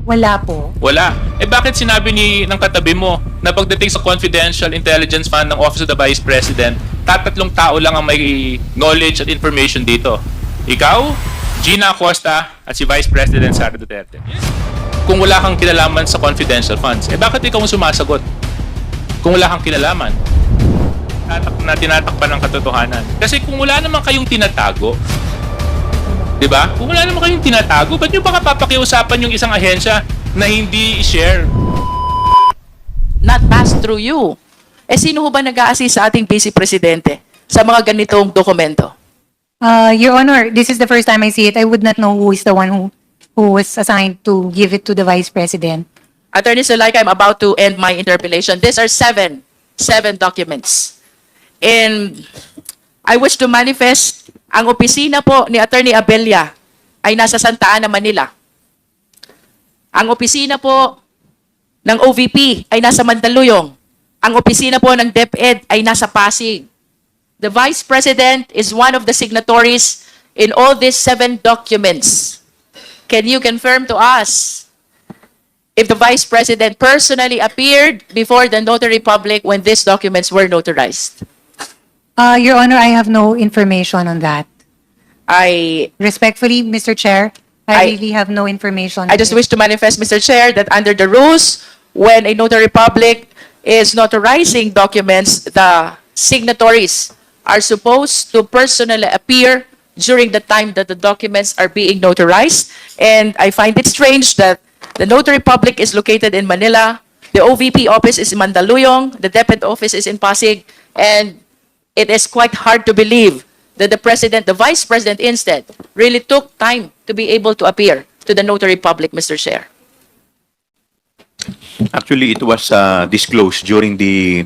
Wala po. Wala. Eh bakit sinabi ng katabi mo na pagdating sa confidential intelligence fund ng Office of the Vice President, tatatlong tao lang ang may knowledge at information dito? Ikaw, Gina Acosta, at si Vice President Sara Duterte. Kung wala kang kinalaman sa confidential funds, eh bakit ikaw ang sumasagot? Kung wala kang kinalaman, tinatakpan ng katotohanan. Kasi kung wala naman kayong tinatago, di ba? Kung wala naman kayong tinatago, ba't nyo baka papakiusapan yung isang ahensya na hindi i-share? Not pass through you. Eh sino ho ba nag-a-assist sa ating Vice Presidente sa mga ganitong dokumento? Your Honor, this is the first time I see it. I would not know who is the one who was assigned to give it to the Vice President. Attorney Zulaika, I'm about to end my interpellation. These are seven documents. And I wish to manifest, ang opisina po ni Attorney Abella ay nasa Santa Ana, Manila. Ang opisina po ng OVP ay nasa Mandaluyong. Ang opisina po ng DepEd ay nasa Pasig. The Vice President is one of the signatories in all these 7 documents. Can you confirm to us if the Vice President personally appeared before the notary public when these documents were notarized? Your Honor, I have no information on that. I Respectfully, Mr. Chair, I really have no information. I just wish to manifest, Mr. Chair, that under the rules, when a notary public is notarizing documents, the signatories are supposed to personally appear during the time that the documents are being notarized. And I find it strange that the notary public is located in Manila, the OVP office is in Mandaluyong, the DepEd office is in Pasig, and it is quite hard to believe that the Vice President instead, really took time to be able to appear to the notary public, Mr. Chair. Actually, it was disclosed during the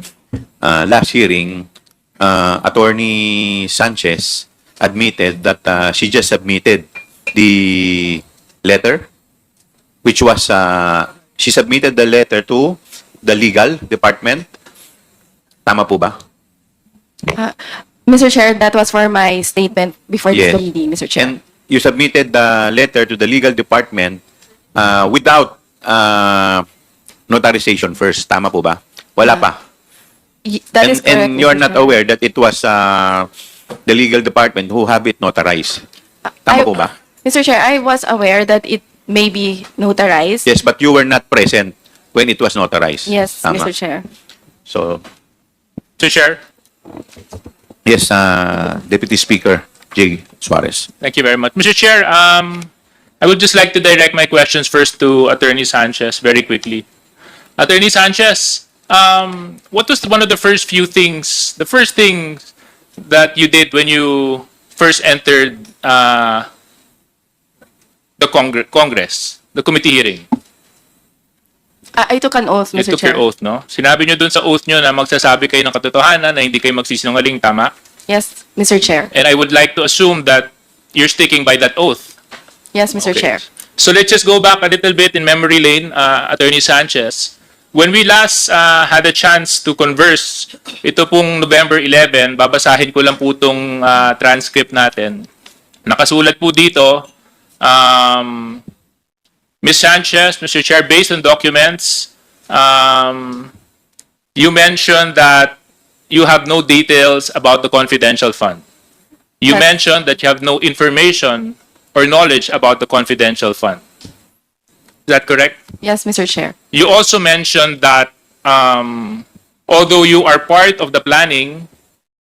last hearing. Attorney Sanchez admitted that she just submitted the letter, which was, she submitted the letter to the legal department. Tama po ba? Mr. Chair, that was for my statement before Yes. this committee, Mr. Chair. And you submitted the letter to the legal department without notarization first. Tama po ba? Wala pa. That is correct, And you're Mr. not Chair. aware that it was the legal department who have it notarized. Tama po ba? Mr. Chair, I was aware that it may be notarized. Yes, but you were not present when it was notarized. Yes, Tama. Mr. Chair. So, Mr. Chair, yes, Deputy Speaker J. Suarez. thank you very much. Mr. Chair, I would just like to direct my questions first to Attorney Sanchez very quickly. Attorney Sanchez, what was one of the first things that you did when you first entered the Congress, the committee hearing? I took an oath, You Mr. took Chair. your oath, no? Sinabi nyo dun sa oath nyo na magsasabi kayo ng katotohanan, na hindi kayo magsisinungaling, tama? Yes, Mr. Chair. And I would like to assume that you're sticking by that oath. Yes, Mr. Okay. Chair. So let's just go back a little bit in memory lane, Attorney Sanchez. When we last had a chance to converse, ito pong November 11, babasahin ko lang po itong transcript natin. Nakasulat po dito, Ms. Sanchez, Mr. Chair, based on documents, you mentioned that you have no details about the confidential fund. You Correct. mentioned that you have no information or knowledge about the confidential fund. Is that correct? Yes, Mr. Chair. You also mentioned that although you are part of the planning,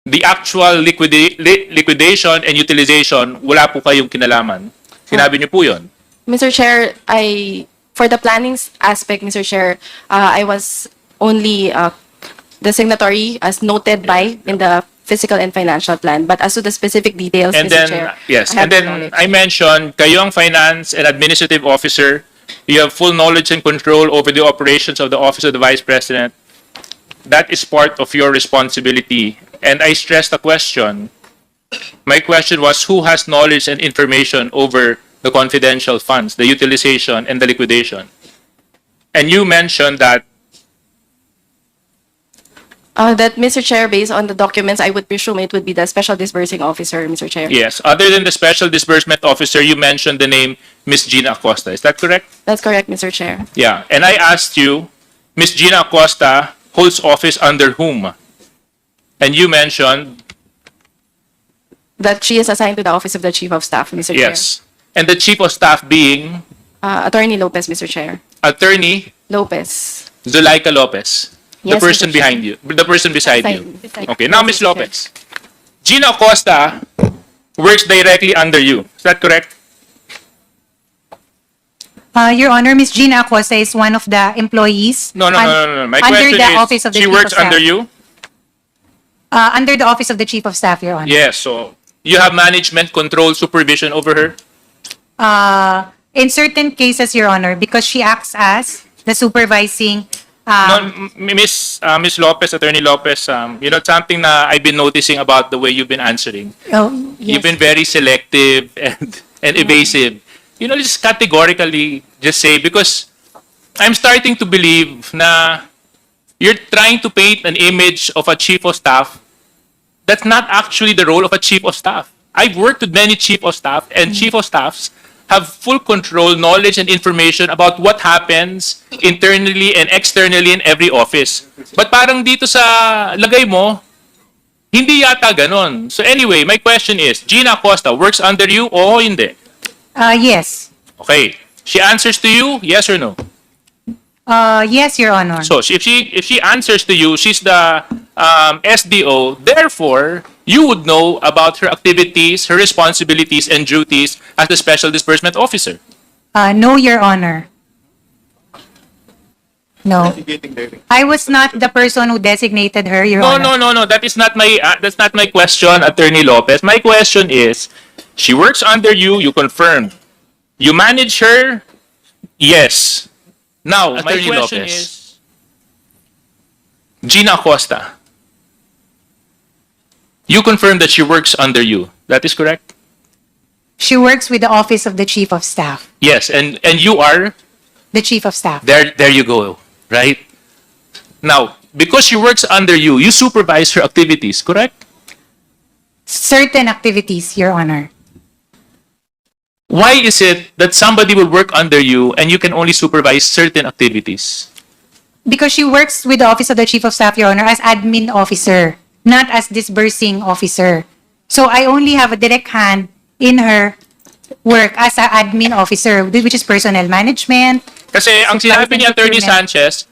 the actual liquidation and utilization, wala po kayong kinalaman. Sinabi niyo po yun. Mr. Chair, for the planning aspect, Mr. Chair, I was only the signatory as noted by in the physical and financial plan. But as to the specific details, And Mr. then, Chair, yes, I and have no then knowledge. I mentioned, kayo ang finance and administrative officer. You have full knowledge and control over the operations of the Office of the Vice President. That is part of your responsibility. And I stressed the question. My question was, who has knowledge and information over the confidential funds, the utilization and the liquidation? And you mentioned that That, Mr. Chair, based on the documents, I would presume it would be the Special Disbursing Officer, Mr. Chair. Yes. Other than the Special Disbursement Officer, you mentioned the name Miss Gina Acosta. Is that correct? That's correct, Mr. Chair. Yeah. And I asked you, Miss Gina Acosta holds office under whom? And you mentioned, That she is assigned to the Office of the Chief of Staff, Mr. Chair. yes. And the Chief of Staff being Attorney Lopez, Mr. Chair. Attorney Lopez. Zuleika Lopez. The Yes, person Mr. Chair. behind you. The person beside you. Beside- Okay. Now, Yes, Miss Mr. Chair. Lopez. Gina Acosta works directly under you. Is that correct? Your Honor, Miss Gina Acosta is one of the employees. No. My under question the is, Office of the she Chief works of Staff. under you? Under the Office of the Chief of Staff, Your Honor. Yes. So you have management control, supervision over her? In certain cases, Your Honor, because she acts as the supervising. No, Miss Lopez, Attorney Lopez, something na I've been noticing about the way you've been answering. Oh, yes. You've been very selective and evasive. Just categorically just say, because I'm starting to believe na you're trying to paint an image of a chief of staff that's not actually the role of a chief of staff. I've worked with many chief of staff, and chief of staffs have full control, knowledge, and information about what happens internally and externally in every office. But parang dito sa lagay mo, hindi yata ganon. So anyway, my question is, Gina Acosta works under you o hindi? Yes. Okay. She answers to you, yes or no? Yes, Your Honor. So if she answers to you, she's the SDO. Therefore, you would know about her activities, her responsibilities, and duties as the Special Disbursement Officer. No, Your Honor. No. I was not the person who designated her, Your Honor. No. That is not my that's not my question, Attorney Lopez. My question is, she works under you. You confirmed. You manage her. Yes. Now, my Attorney question Lopez. is, Gina Acosta. You confirmed that she works under you. That is correct? She works with the Office of the Chief of Staff. Yes, and you are The Chief of Staff. there you go, right? Now, because she works under you, you supervise her activities, correct? Certain activities, Your Honor. Why is it that somebody will work under you and you can only supervise certain activities? Because she works with the Office of the Chief of Staff, Your Honor, as admin officer, not as disbursing officer. So I only have a direct hand in her work as an admin officer, which is personnel management. Kasi ang Supplies sinabi ni and Attorney procurement. Sanchez,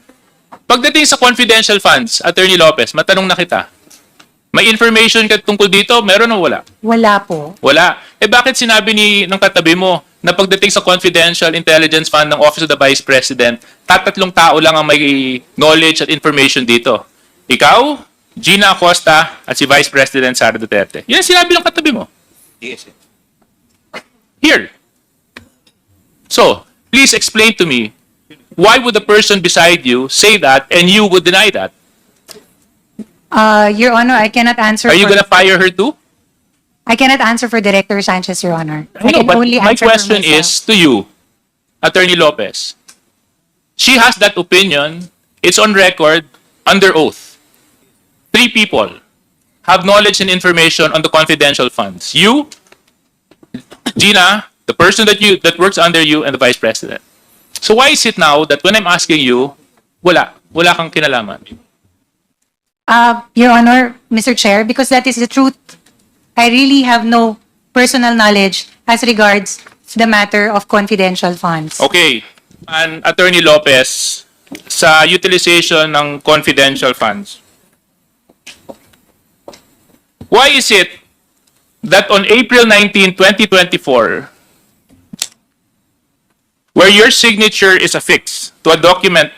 pagdating sa confidential funds, Attorney Lopez, matanong na kita, may information ka tungkol dito, meron o wala? Wala po. Wala. Bakit sinabi ng katabi mo na pagdating sa confidential intelligence fund ng Office of the Vice President, tatatlong tao lang ang may knowledge at information dito? Ikaw, Gina Acosta, at si Vice President Sara Duterte. Yan ang sinabi ng katabi mo. Yes. Here. So, please explain to me, why would the person beside you say that and you would deny that? Your Honor, I cannot answer. Are you for- gonna fire her too? I cannot answer for Director Sanchez, Your Honor. I No, can but only my answer for question myself. is to you, Attorney Lopez. She has that opinion. It's on record, under oath. 3 people have knowledge and information on the confidential funds. You, Gina, the person that works under you, and the Vice President. So why is it now that when I'm asking you, wala kang kinalaman? Your Honor, Mr. Chair, because that is the truth. I really have no personal knowledge as regards the matter of confidential funds. Okay. And Attorney Lopez, sa utilization ng confidential funds, why is it that on April 19, 2024, where your signature is affixed to a document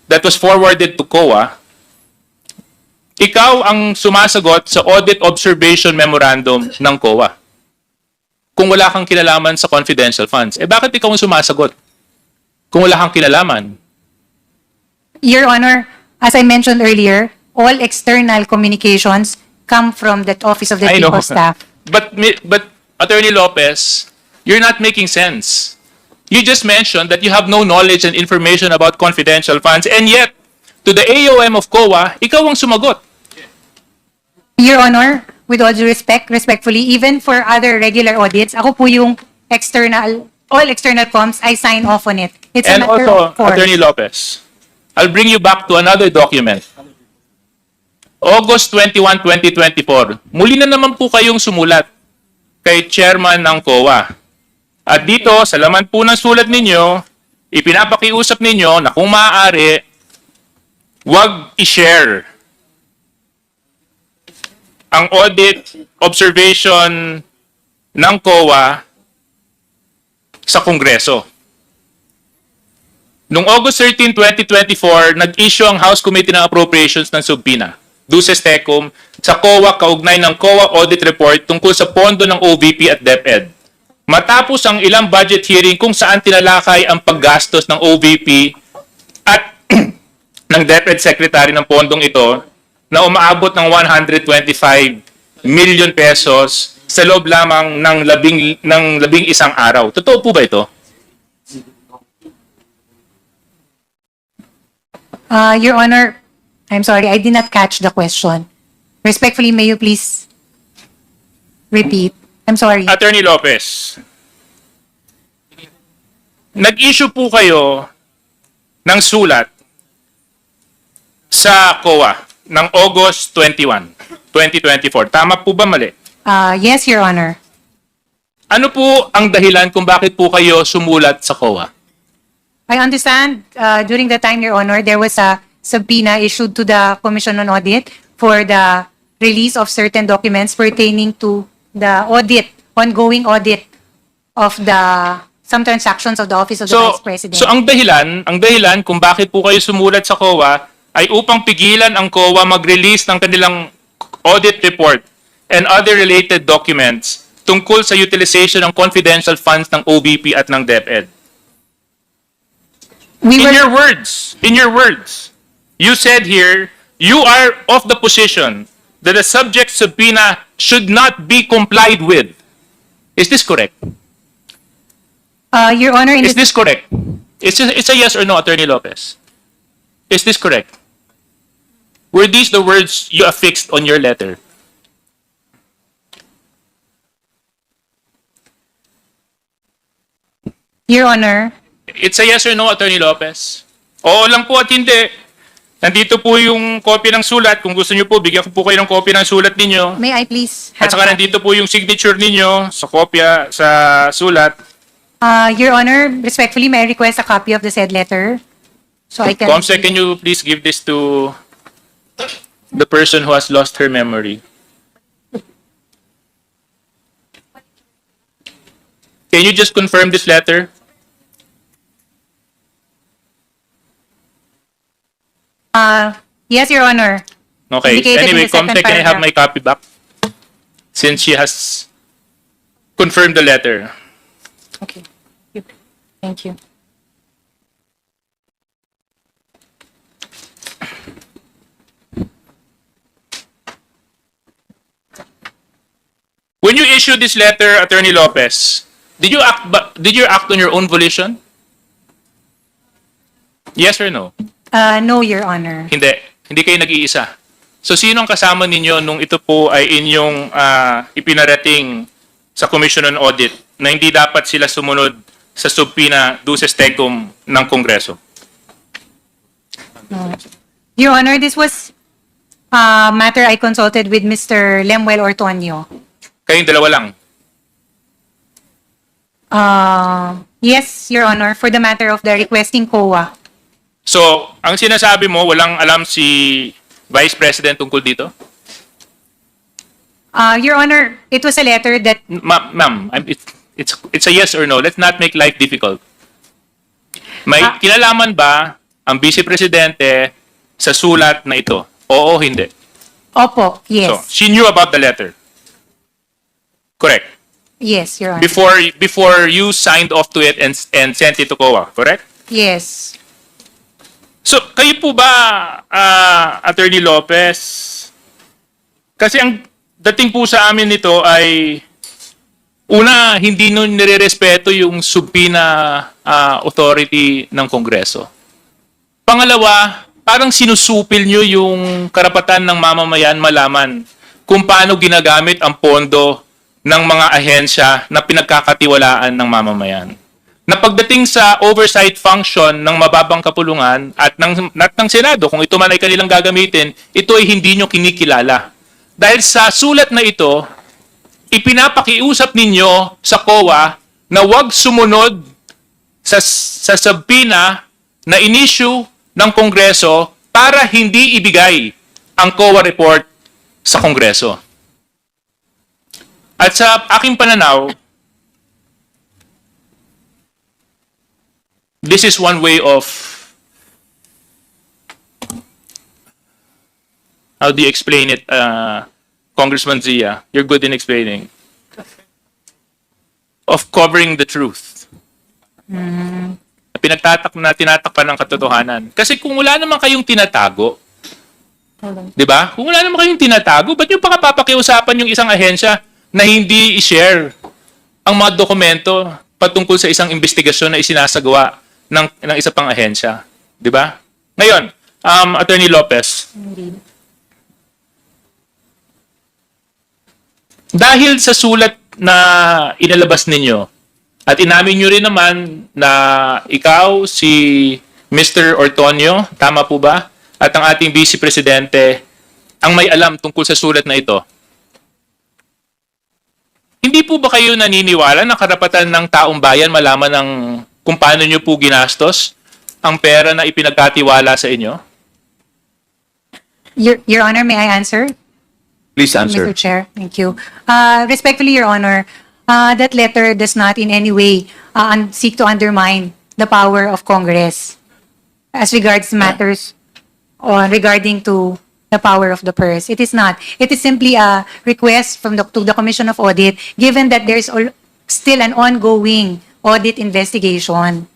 that was forwarded to COA, ikaw ang sumasagot sa Audit Observation Memorandum ng COA kung wala kang kinalaman sa confidential funds? Bakit ikaw ang sumasagot kung wala kang kinalaman? Your Honor, as I mentioned earlier, all external communications come from the Office of the Chief of Staff. But Attorney Lopez, you're not making sense. You just mentioned that you have no knowledge and information about confidential funds, and yet, to the AOM of COA, ikaw ang sumagot. Your Honor, with all due respect, respectfully, even for other regular audits, ako po yung all external comms, I sign off on it. It's a And matter also, of course. Attorney Lopez, I'll bring you back to another document. August 21, 2024, muli na naman po kayong sumulat kay chairman ng COA. At dito, sa laman po ng sulat ninyo, ipinapakiusap ninyo na kung maaari, wag i-share ang audit observation ng COA sa Kongreso. Noong August 13, 2024, nag-issue ang House Committee ng Appropriations ng subpoena, Duces Tecum, sa COA kaugnay ng COA Audit Report tungkol sa pondo ng OVP at DepEd. Matapos ang ilang budget hearing kung saan tinalakay ang paggastos ng OVP at ng DepEd Secretary ng pondong ito na umaabot ng 125 million pesos sa loob lamang ng labing isang araw. Totoo po ba ito? Your Honor, I'm sorry, I did not catch the question. Respectfully, may you please repeat? I'm sorry. Attorney Lopez, nag-issue po kayo ng sulat sa COA ng August 21, 2024. Tama po ba mali? Yes, Your Honor. Ano po ang dahilan kung bakit po kayo sumulat sa COA? I understand during the time, Your Honor, there was a subpoena issued to the Commission on Audit for the release of certain documents pertaining to the ongoing audit of some transactions of the Office of the Vice President. So ang dahilan kung bakit po kayo sumulat sa COA ay upang pigilan ang COA mag-release ng kanilang audit report and other related documents tungkol sa utilization ng confidential funds ng OVP at ng DepEd. In your words, you said here, you are of the position that the subject subpoena should not be complied with. Is this correct? Your Honor, Is this correct? It's a yes or no, Attorney Lopez. Is this correct? Were these the words you affixed on your letter? Your Honor, It's a yes or no, Attorney Lopez. Oo lang po at hindi. Nandito po yung copy ng sulat. Kung gusto niyo po, bigyan ko po kayo ng copy ng sulat ninyo. may I please At have saka nandito po yung signature ninyo sa kopya sa sulat. Your Honor, respectfully, may I request a copy of the said letter? So I can... Comsec, can you please give this to the person who has lost her memory? Can you just confirm this letter? Yes, Your Honor. Okay. Indicated in Anyway, the second Comsec, can I have paragraph. my copy back? Since she has confirmed the letter. Okay. Thank you. When you issued this letter, Attorney Lopez, did you act on your own volition? Yes or no? No, Your Honor. Hindi. Hindi kayo nag-iisa. So, sino ang kasama ninyo nung ito po ay inyong ipinarating sa Commission on Audit na hindi dapat sila sumunod sa subpoena Duces Tecum ng Kongreso? Your Honor, this was a matter I consulted with Mr. Lemuel Ortonio. Kayong dalawa lang. Yes, Your Honor, for the matter of the requesting COA. So, ang sinasabi mo, walang alam si Vice President tungkol dito? Your Honor, it was a letter that Ma'am, it's a yes or no. Let's not make life difficult. May kinalaman ba ang Vice Presidente sa sulat na ito? Oo, hindi. Opo, yes. So, she knew about the letter. Correct. Yes, Your Honor. Before you signed off to it and sent it to COA, correct? Yes. So, kayo po ba, Attorney Lopez? Kasi ang dating po sa amin nito ay una, hindi nun nire-respeto yung subpoena authority ng Kongreso. Pangalawa, parang sinusupil nyo yung karapatan ng mamamayan malaman kung paano ginagamit ang pondo ng mga ahensya na pinagkakatiwalaan ng mamamayan. Na pagdating sa oversight function ng mababang kapulungan at ng Senado, kung ito man ay kanilang gagamitin, ito ay hindi nyo kinikilala. Dahil sa sulat na ito, ipinapakiusap ninyo sa COA na huwag sumunod sa subpoena na in-issue ng Kongreso para hindi ibigay ang COA report sa Kongreso. At sa aking pananaw, this is one way of, how do you explain it, Congressman Zia? You're good in explaining. Of covering the truth. Tinatakpan ng katotohanan. Kasi kung wala naman kayong tinatago, di ba? Kung wala naman kayong tinatago, ba't nyo pa papakiusapan yung isang ahensya na hindi i-share ang mga dokumento patungkol sa isang investigasyon na isinasagawa ng isa pang ahensya? Di ba? Ngayon, Attorney Lopez, dahil sa sulat na inalabas ninyo, at inamin nyo rin naman na ikaw, si Mr. Ortonio, tama po ba? At ang ating Vice Presidente, ang may alam tungkol sa sulat na ito. Hindi po ba kayo naniniwala na karapatan ng taong bayan malaman ng kung paano nyo po ginastos ang pera na ipinagkatiwala sa inyo? Your Honor, may I answer? Please answer. Mr. Chair, thank you. Respectfully, Your Honor, that letter does not in any way seek to undermine the power of Congress as regards matters regarding to the power of the purse. It is not. It is simply a request to the Commission of Audit, given that there is still an ongoing audit investigation.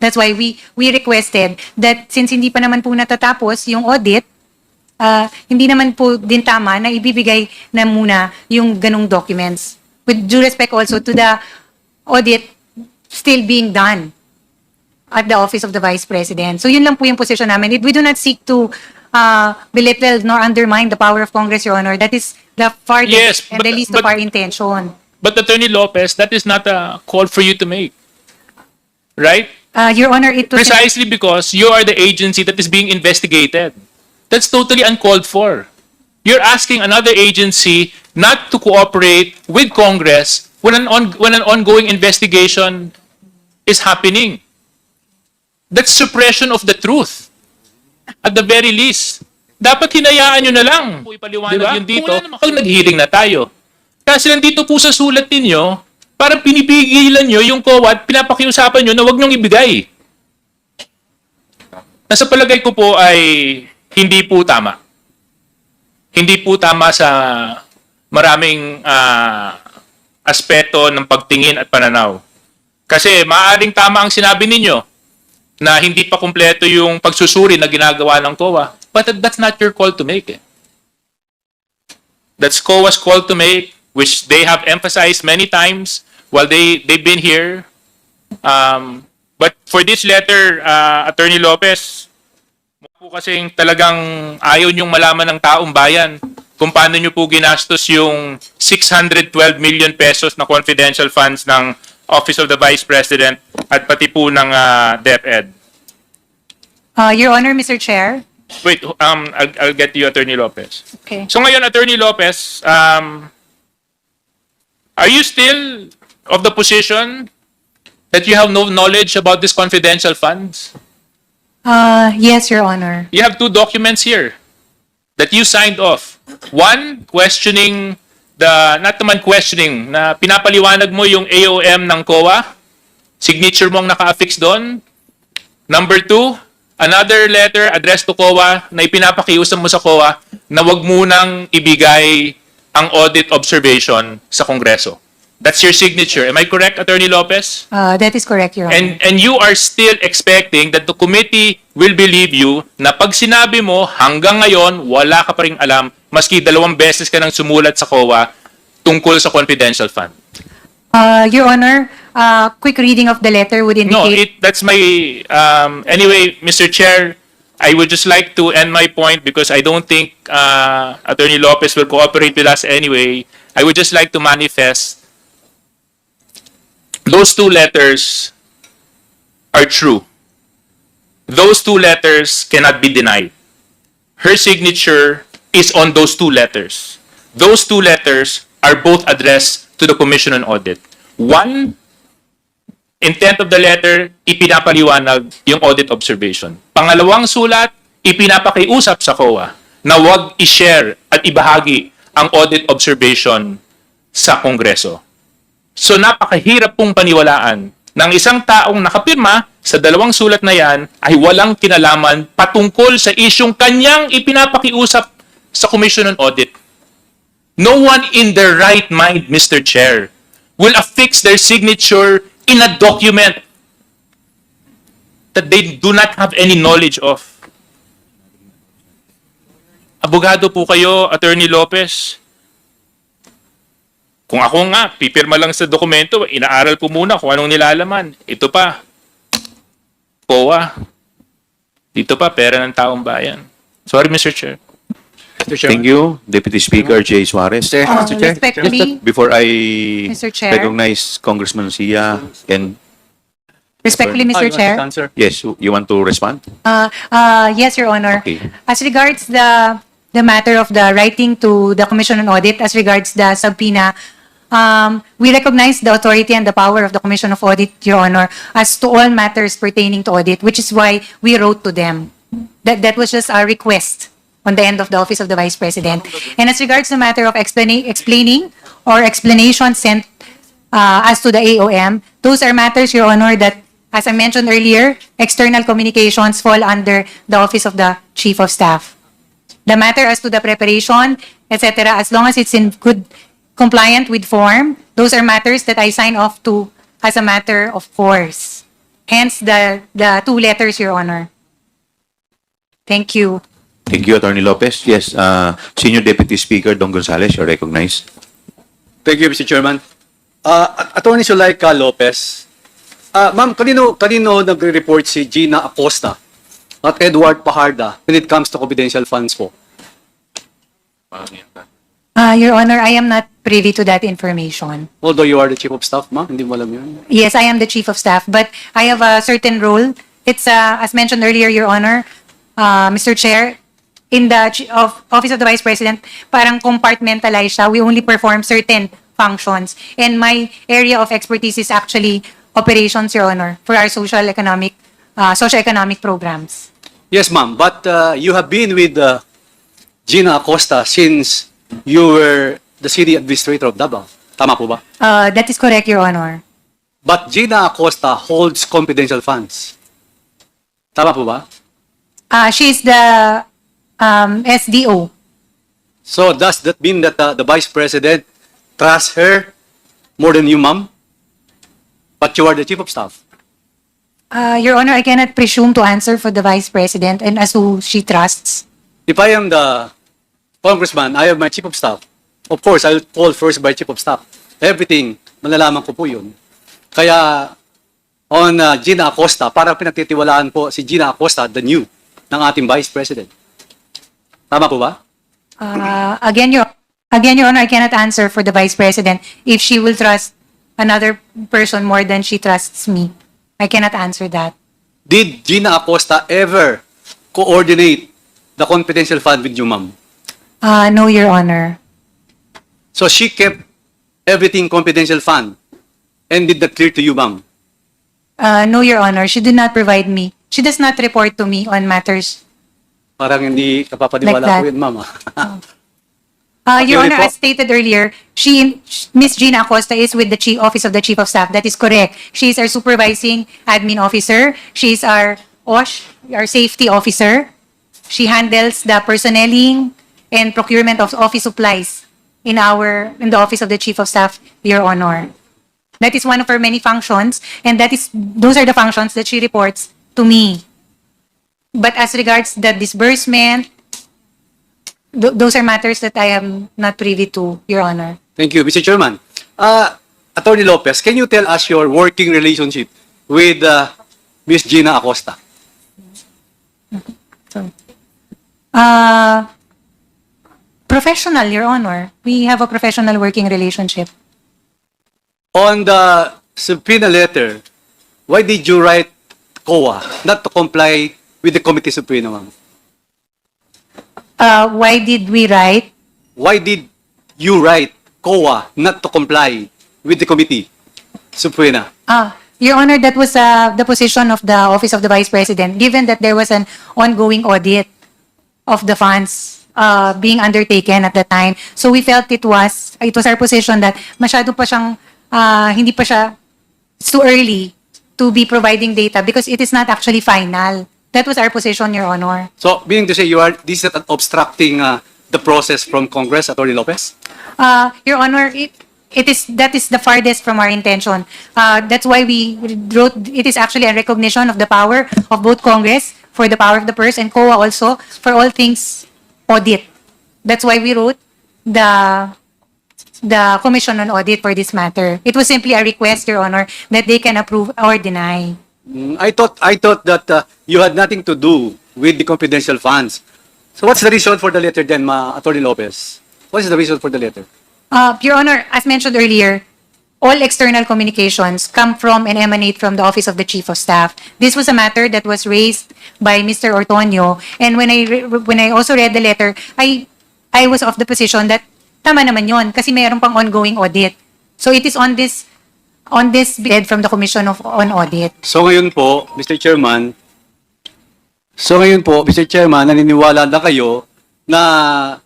That's why we requested that since hindi pa naman po natatapos yung audit, hindi naman po din tama na ibibigay na muna yung ganong documents. With due respect also to the audit still being done at the Office of the Vice President. So yun lang po yung position namin. We do not seek to belittle nor undermine the power of Congress, Your Honor. That is the farthest and the least of our intention. But Attorney Lopez, that is not a call for you to make. Right? Your Honor, it was... Precisely because you are the agency that is being investigated. That's totally uncalled for. You're asking another agency not to cooperate with Congress when an ongoing investigation is happening. That's suppression of the truth. At the very least. Dapat hinayaan nyo na lang. Ipaliwanag yun dito pag nag-hearing na tayo. Kasi nandito po sa sulat ninyo, parang pinipigilan nyo yung COA at pinapakiusapan nyo na huwag nyong ibigay. Nasa palagay ko po ay hindi po tama. Hindi po tama sa maraming aspeto ng pagtingin at pananaw. Kasi maaaring tama ang sinabi ninyo na hindi pa kumpleto yung pagsusuri na ginagawa ng COA, but that's not your call to make. That's COA's call to make, which they have emphasized many times while they've been here. But for this letter, Attorney Lopez, po kasing talagang ayaw niyong malaman ng taong bayan kung paano niyo po ginastos yung 612 million pesos na confidential funds ng Office of the Vice President at pati po ng DepEd. Your Honor, Mr. Chair. Wait, I'll get to you, Attorney Lopez. Okay. So ngayon, Attorney Lopez, are you still of the position that you have no knowledge about these confidential funds? Yes, Your Honor. You have two documents here that you signed off. One, questioning not naman questioning, na pinapaliwanag mo yung AOM ng COA, signature mong naka-affix doon. Number two, another letter addressed to COA na ipinapakiusap mo sa COA na wag munang ibigay ang audit observation sa Kongreso. That's your signature. Am I correct, Attorney Lopez? That is correct, Your Honor. And you are still expecting that the committee will believe you na pag sinabi mo hanggang ngayon wala ka pa ring alam maski 2 beses ka nang sumulat sa COA tungkol sa confidential fund. Your Honor, quick reading of the letter would No, indicate... that's my anyway, Mr. Chair, I would just like to end my point because I don't think Attorney Lopez will cooperate with us anyway. I would just like to manifest those two letters are true. Those two letters cannot be denied. Her signature is on those two letters. Those two letters are both addressed to the Commission on Audit. One, intent of the letter, ipinapaliwanag yung audit observation. Pangalawang sulat, ipinapakiusap sa COA na huwag i-share at ibahagi ang audit observation sa Kongreso. So napakahirap pong paniwalaan ng isang taong nakapirma sa dalawang sulat na yan ay walang kinalaman patungkol sa isyong kanyang ipinapakiusap sa Commission on Audit. No one in their right mind, Mr. Chair, will affix their signature in a document that they do not have any knowledge of. Abogado po kayo, Attorney Lopez. Kung ako nga, pipirma lang sa dokumento, inaaral po muna kung anong nilalaman. Ito pa, COA. Dito pa, pera ng taong bayan. Sorry, Mr. Chair. Thank you, Deputy Speaker Jay Suarez. Respectfully, Before I Mr. Chair. recognize Congressman Sia, and respectfully, Mr. Chair. yes, you want to respond? Yes, Your Honor. Okay. As regards the matter of the writing to the Commission on Audit, as regards the subpoena, we recognize the authority and the power of the Commission of Audit, Your Honor, as to all matters pertaining to audit, which is why we wrote to them. That was just our request on the end of the Office of the Vice President. And as regards the matter of explaining or explanation sent as to the AOM, those are matters, Your Honor, that, as I mentioned earlier, external communications fall under the Office of the Chief of Staff. The matter as to the preparation, etc., as long as it's in good compliant with form, those are matters that I sign off to as a matter of course. Hence the two letters, Your Honor. Thank you. Thank you, Attorney Lopez. Yes, Senior Deputy Speaker Don Gonzales, you're recognized. Thank you, Mr. Chairman. Attorney Sulaika Lopez. Ma'am, kanino nagre-report si Gina Acosta at Edward Pajarda when it comes to confidential funds po? Your Honor, I am not privy to that information. Although you are the Chief of Staff, ma'am, hindi mo alam yun. Yes, I am the Chief of Staff, but I have a certain role. It's, as mentioned earlier, Your Honor, Mr. Chair, in the Office of the Vice President, parang compartmentalized siya. We only perform certain functions. And my area of expertise is actually operations, Your Honor, for our socio-economic programs. Yes, ma'am, but you have been with Gina Acosta since you were the city administrator of Davao. Tama po ba? That is correct, Your Honor. But Gina Acosta holds confidential funds. Tama po ba? She's the SDO. So does that mean that the Vice President trusts her more than you, ma'am? But you are the Chief of Staff. Your Honor, I cannot presume to answer for the Vice President and as who she trusts. If I am the Congressman, I have my Chief of Staff. Of course, I'll call first by Chief of Staff. Everything, malalaman ko po yun. Kaya, on Gina Acosta, para pinagtitiwalaan po si Gina Acosta, the new, ng ating Vice President. Tama po ba? Again, Your Honor, I cannot answer for the Vice President if she will trust another person more than she trusts me. I cannot answer that. Did Gina Acosta ever coordinate the confidential fund with you, ma'am? No, Your Honor. So she kept everything confidential fund and did that clear to you, ma'am? No, Your Honor. She did not provide me. She does not report to me on matters. Parang hindi kapapaniwala Like that. po yun, ma'am. Your Okay, Honor, po. as stated earlier, Miss Gina Acosta is with the Office of the Chief of Staff. That is correct. She is our supervising admin officer. She is our OSH, our safety officer. She handles the personnelling and procurement of office supplies in the Office of the Chief of Staff, Your Honor. That is one of her many functions, and those are the functions that she reports to me. But as regards the disbursement, those are matters that I am not privy to, Your Honor. Thank you, Mr. Chairman. Attorney Lopez, can you tell us your working relationship with Miss Gina Acosta? Professional, Your Honor. We have a professional working relationship. On the subpoena letter, why did you write COA not to comply with the committee subpoena, ma'am? Why did we write? Why did you write COA not to comply with the committee subpoena? Your Honor, that was the position of the Office of the Vice President, given that there was an ongoing audit of the funds being undertaken at the time. So we felt it was our position that masyado pa siyang, hindi pa siya, it's too early to be providing data because it is not actually final. That was our position, Your Honor. So, meaning to say, this is obstructing the process from Congress, Atty. Lopez? Your Honor, that is the farthest from our intention. That's why we wrote, it is actually a recognition of the power of both Congress for the power of the purse and COA also for all things audit. That's why we wrote the Commission on Audit for this matter. It was simply a request, Your Honor, that they can approve or deny. I thought that you had nothing to do with the confidential funds. So what's the reason for the letter then, Atty. Lopez? What is the reason for the letter? Your Honor, as mentioned earlier, all external communications come from and emanate from the Office of the Chief of Staff. This was a matter that was raised by Mr. Ortonio, and when I also read the letter, I was of the position that tama naman yon kasi mayroon pang ongoing audit. So it is on this bid from the Commission on Audit. So ngayon po, Mr. Chairman, naniniwala na kayo na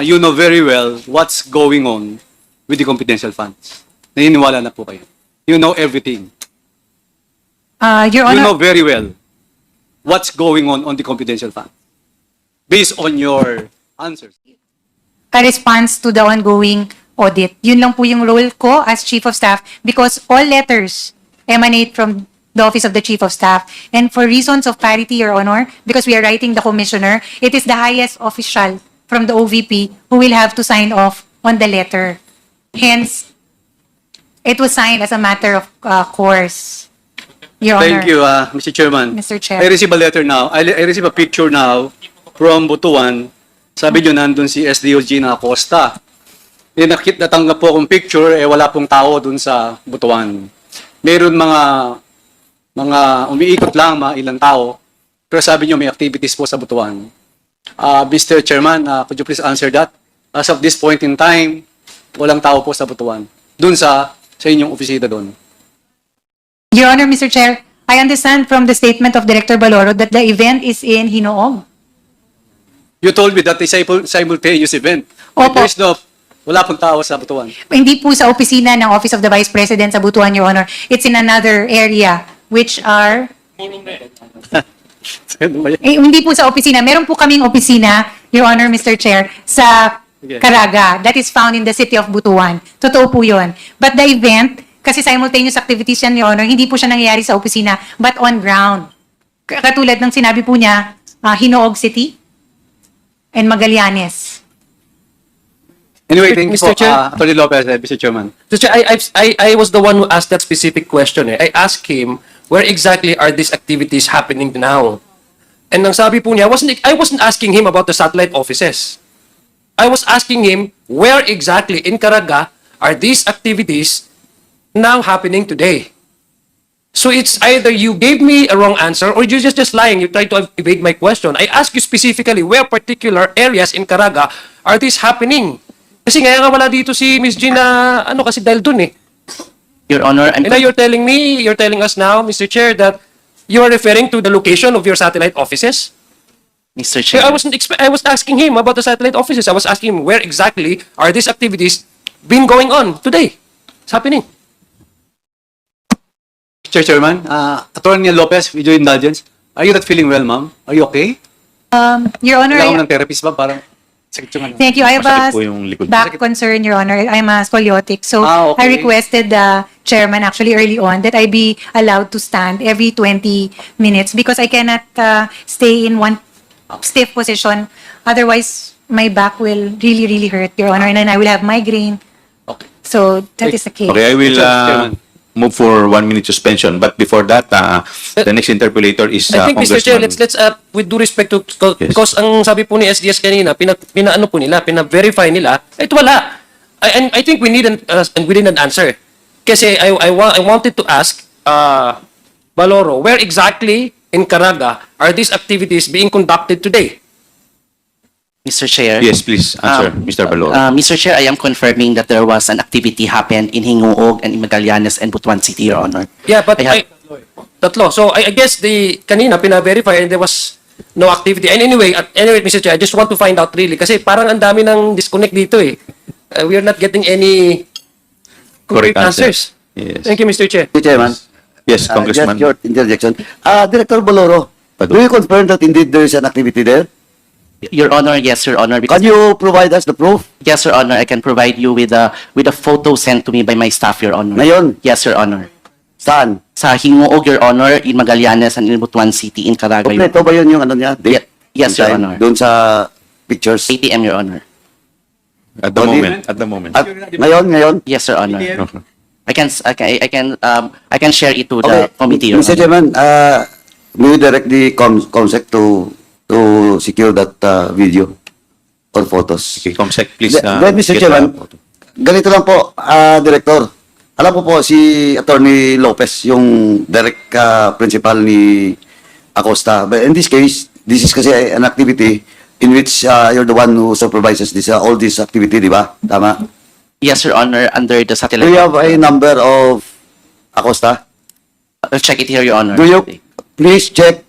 you know very well what's going on with the confidential funds. Naniniwala na po kayo. You know everything. Your You know Honor, very well what's going on the confidential funds. Based on your answers. a response to the ongoing audit. Yun lang po yung role ko as Chief of Staff because all letters emanate from the Office of the Chief of Staff. And for reasons of parity, Your Honor, because we are writing the Commissioner, it is the highest official from the OVP who will have to sign off on the letter. Hence, it was signed as a matter of course, Your Honor. Thank you, Mr. Chairman. Mr. Chair. I receive a letter now. I receive a picture now from Butuan. Sabi nyo, nandun si SDO Gina Acosta. Natanggap po akong picture, wala pong tao dun sa Butuan. Meron mga umiikot lang, mga ilang tao. Pero sabi nyo, may activities po sa Butuan. Mr. Chairman, could you please answer that? As of this point in time, walang tao po sa Butuan. Dun sa inyong opisina doon. Your Honor, Mr. Chair, I understand from the statement of Director Baloro that the event is in Hinoog. You told me that a simultaneous event. Opo. Wala pong tao sa Butuan. Hindi po sa opisina ng Office of the Vice President sa Butuan, Your Honor. It's in another area, which are... hindi po sa opisina. Meron po kaming opisina, Your Honor, Mr. Chair, sa Caraga. That is found in the city of Butuan. Totoo po yun. But the event, kasi simultaneous activities yan, Your Honor, hindi po siya nangyayari sa opisina, but on ground. Katulad ng sinabi po niya, Hinoog City and Magallanes. Anyway, thank you Mr. po, Chair? Atty. Lopez, Mr. Chairman. So, I was the one who asked that specific question. I asked him, where exactly are these activities happening now? And ang sabi po niya, I wasn't asking him about the satellite offices. I was asking him, where exactly in Caraga are these activities now happening today? So it's either you gave me a wrong answer or you're just lying. You tried to evade my question. I asked you specifically where particular areas in Caraga are these happening? Kasi nga wala dito si Ms. Gina, kasi dahil dun eh. Your Honor, And now you're telling us now, Mr. Chair, that you are referring to the location of your satellite offices? Mr. Kaya Chair, I was asking him about the satellite offices. I was asking him where exactly are these activities been going on today? It's happening. Mr. Chairman, Atty. Lopez, with your indulgence, are you not feeling well, ma'am? Are you okay? Your Honor, Kailangan mo ng therapist ba? Parang sakit yung ano. thank you. I have Masakit po yung likod. a back concern, Your Honor. I'm a scoliotic. So, Okay. I requested the chairman actually early on that I be allowed to stand every 20 minutes because I cannot stay in one stiff position. Otherwise, my back will really, really hurt, Your Honor. And then I will have migraine. Okay. So, that is the case. Okay, I will Chairman. move for 1 minute suspension. But before that, the next interpolator is I think, Mr. Chair, Congressman. let's with due respect to, Yes. because ang sabi po ni SDS kanina, pinaano po nila, pina-verify nila, ito wala. And I think we need an answer. Kasi I wanted to ask Baloro, where exactly in Caraga are these activities being conducted today? Mr. Chair. Yes, please answer, Mr. Balor. Mr. Chair, I am confirming that there was an activity happened in Hinguog and in Magallanes and Butuan City, Your Honor. Yeah, but I have- tatlo. So I guess kanina pina-verify and there was no activity. And anyway, Mr. Chair, I just want to find out really kasi parang ang dami ng disconnect dito eh. We are not getting any Correct answers. Yes. Thank you, Mr. Chair. Mr. Chairman, Yes, Congressman. just your interjection. Director Boloro, Pardon. do you confirm that indeed there is an activity there? Your Honor, yes, Your Honor. Because, Can you provide us the proof? yes, Your Honor, I can provide you with a photo sent to me by my staff, Your Honor. Ngayon? Yes, Your Honor. Saan? Sa Hinguog, Your Honor, in Magallanes and in Butuan City, in Caraga, Your Kompleto ba yun yung ano niya? Date? Yes, Yung Your time? Honor. Doon sa pictures? ATM, Your Honor. At the Only- moment. At the moment. At ngayon? Yes, Your Honor. I can share it to the committee, Your Mr. Honor. Chairman, may you direct the COMSEC to secure that video or photos? Okay, Comsec, please. Then, Mr. get the Chairman, photo. ganito lang po, Director. Alam ko po si Atty. Lopez, yung direct principal ni Acosta. But in this case, this is kasi an activity in which you're the one who supervises this, all this activity, di ba? Tama? Yes, Your Honor, under the Do satellite. you have a number of Acosta? I'll check it here, Your Honor. Do you please check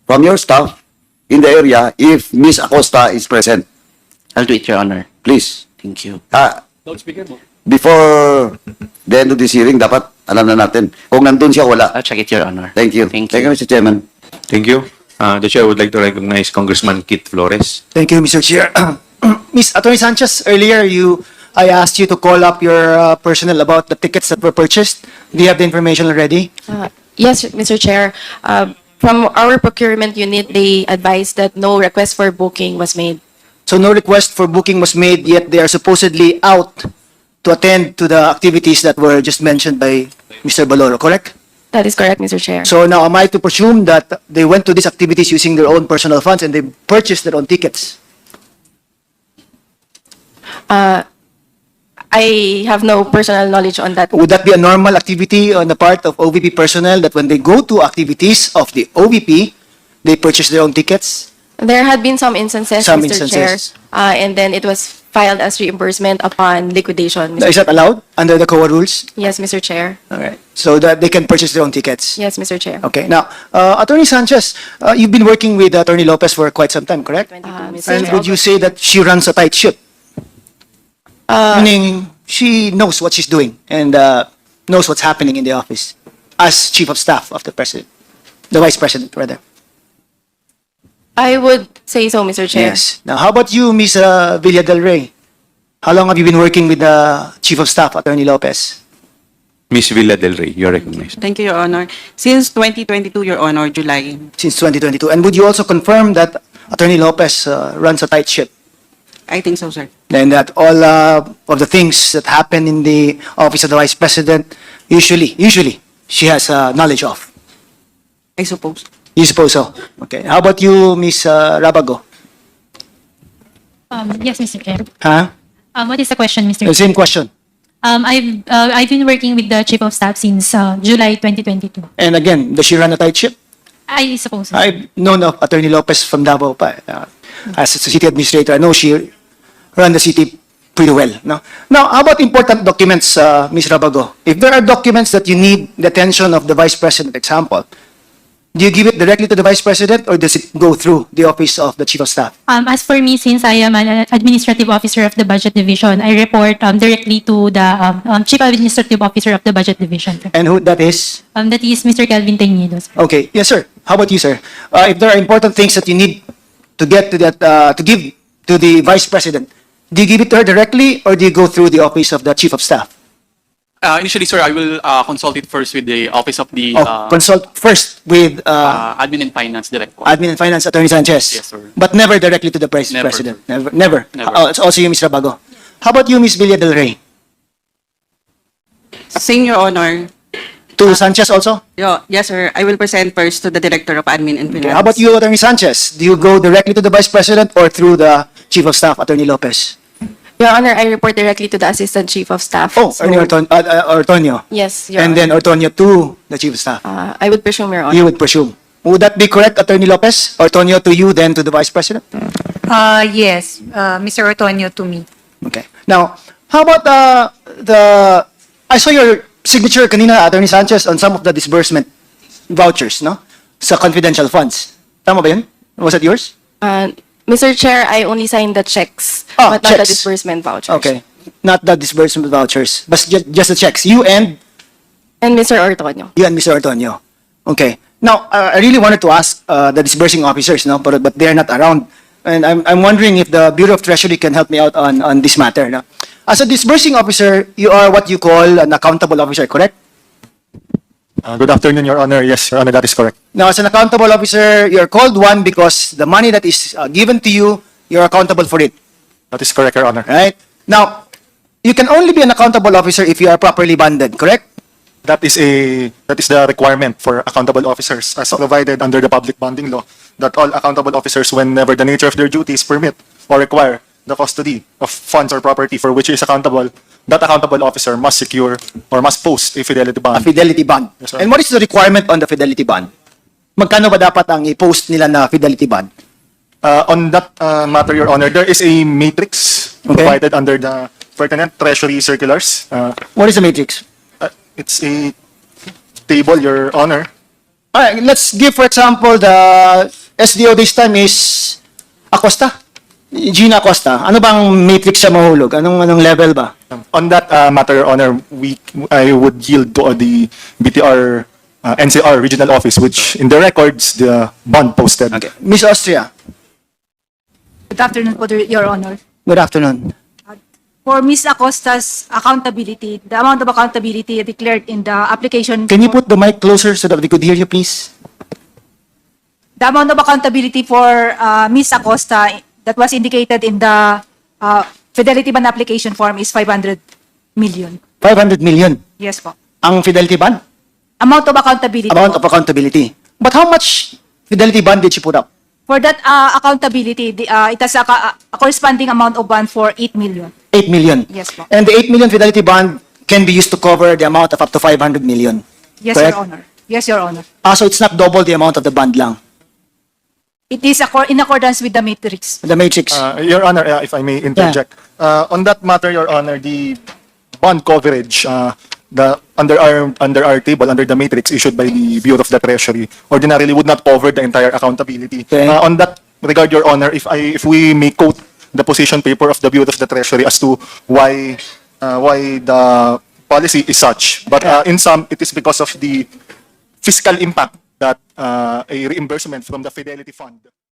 from your staff in the area if Miss Acosta is present? I'll do it, Your Honor. Please. Thank you. Before the end of this hearing, dapat alam na natin. Kung nandun siya, wala. I'll check it, Your Honor. Thank you. Thank Thank you, you. Mr. Chairman. Thank you. The chair would like to recognize Congressman Kit Flores. Thank you, Mr. Chair. Ms. Atty. Sanchez, earlier I asked you to call up your personnel about the tickets that were purchased. Do you have the information already? Yes, Mr. Chair. From our procurement unit, they advised that no request for booking was made. So no request for booking was made, yet they are supposedly out to attend to the activities that were just mentioned by Mr. Baloro, correct? That is correct, Mr. Chair. So now am I to presume that they went to these activities using their own personal funds and they purchased their own tickets? I have no personal knowledge on that. Would that be a normal activity on the part of OVP personnel that when they go to activities of the OVP, they purchase their own tickets? There had been some instances, Some Mr. instances. Chair, and then it was filed as reimbursement upon liquidation. Is that allowed under the COA rules? Yes, Mr. Chair. All right. So that they can purchase their own tickets? Yes, Mr. Chair. Okay. Now, Attorney Sanchez, you've been working with Attorney Lopez for quite some time, correct? Mr. And Chair. would you say that she runs a tight ship? Meaning, she knows what she's doing and knows what's happening in the office as Chief of Staff of the President, the Vice President, rather. I would say so, Mr. Chair. Yes. Now, how about you, Ms. Villa Del Rey? How long have you been working with the Chief of Staff, Attorney Lopez? Miss Villa Del Rey, you're recognized. Thank you, Your Honor. Since 2022, Your Honor, July. Since 2022. And would you also confirm that Attorney Lopez runs a tight ship? I think so, sir. And that all of the things that happen in the office of the Vice President, usually, she has knowledge of. I suppose. You suppose so? Okay. How about you, Ms. Rabago? Yes, Mr. Chair. Huh? What is the question, Mr. The Chair? same question. I've been working with the Chief of Staff since July 2022. And again, does she run a tight ship? I suppose. I've known of Attorney Lopez from Davao pa, as a city administrator. I know she ran the city pretty well. No? Now, how about important documents, Ms. Rabago? If there are documents that you need the attention of the Vice President, example, do you give it directly to the Vice President or does it go through the office of the Chief of Staff? As for me, since I am an administrative officer of the Budget Division, I report directly to the Chief Administrative Officer of the Budget Division. And who that is? That is Mr. Calvin Teñido, sir. Okay. Yes, sir. How about you, sir? If there are important things that you need to get to that, to give to the Vice President, do you give it to her directly or do you go through the office of the Chief of Staff? Initially, sir, I will consult it first with the Office of the Consult first with Admin and Finance Director. Admin and Finance Attorney Sanchez. Yes, sir. But never directly to the Never, President. Never. Never. Oh, it's also you, Ms. Rabago. How about you, Ms. Villa Del Rey? Saying, Your Honor, To Sanchez also? yes, sir, I will present first to the Director of Admin and Okay. Finance. How about you, Attorney Sanchez? Do you go directly to the Vice President or through the Chief of Staff, Attorney Lopez? Your Honor, I report directly to the Assistant Chief of Staff. Oh, So- Attorney Ortonio. Yes, Your And Honor. then Ortonio to the Chief of Staff. I would presume, Your Honor. You would presume. Would that be correct, Attorney Lopez? Ortonio to you, then to the Vice President? Yes, Mr. Ortonio to me. Okay. Now, how about I saw your signature kanina, Attorney Sanchez, on some of the disbursement vouchers, no? Sa confidential funds. Tama ba yun? Was that yours? Mr. Chair, I only signed the checks, but not the checks. disbursement vouchers. Okay. Not the disbursement vouchers, but just the checks. You and Mr. Ortonio. Mr. Ortonio. Okay. Now, I really wanted to ask the disbursing officers, no, but they're not around. And I'm wondering if the Bureau of Treasury can help me out on this matter. No? As a disbursing officer, you are what you call an accountable officer, correct? Good afternoon, Your Honor. Yes, Your Honor, that is correct. Now, as an accountable officer, you're called one because the money that is given to you, you're accountable for it, That is correct, Your Honor. right? Now, you can only be an accountable officer if you are properly bonded, correct? That is the requirement for accountable officers as provided under the public bonding law, that all accountable officers, whenever the nature of their duties permit or require the custody of funds or property for which he is accountable, that accountable officer must secure or must post a fidelity A bond. fidelity bond. Yes, sir. And what is the requirement on the fidelity bond? Magkano ba dapat ang i-post nila na fidelity bond? On that matter, Your Honor, there is a matrix Okay. provided under the pertinent treasury circulars. What is the matrix? It's a table, Your Honor. All right, let's give, for example, the SDO this time is Acosta. Gina Acosta. Ano bang matrix siya mahulog? Anong level ba? On that matter, Your Honor, I would yield to the BTR NCR regional office, which in the records, the bond posted. Okay. Miss Austria, Good afternoon po, Your Honor. good afternoon. For Ms. Acosta's accountability, the amount of accountability declared in the application. Can you put the mic closer so that we could hear you, please? The amount of accountability for Ms. Acosta that was indicated in the Fidelity Bond application form is 500 million. 500 million. Yes po. Ang fidelity bond? Amount of accountability. Amount po. of accountability. But how much fidelity bond did she put up? For that accountability, it has a corresponding amount of bond for 8 million. 8 million. Yes po. And the 8 million fidelity bond can be used to cover the amount of up to 500 million. Yes, Correct? Your Honor. Yes, Your Honor. So it's not double the amount of the bond lang. It is in accordance with the matrix. The matrix. Your Honor, if I may interject. On that matter, Your Honor, the bond coverage, under our table, under the matrix issued by the Bureau of the Treasury, ordinarily would not cover the entire accountability. Okay. On that regard, Your Honor, if we may quote the position paper of the Bureau of the Treasury as to why the policy is such, but in some, it is because of the fiscal impact that a reimbursement from the Fidelity Fund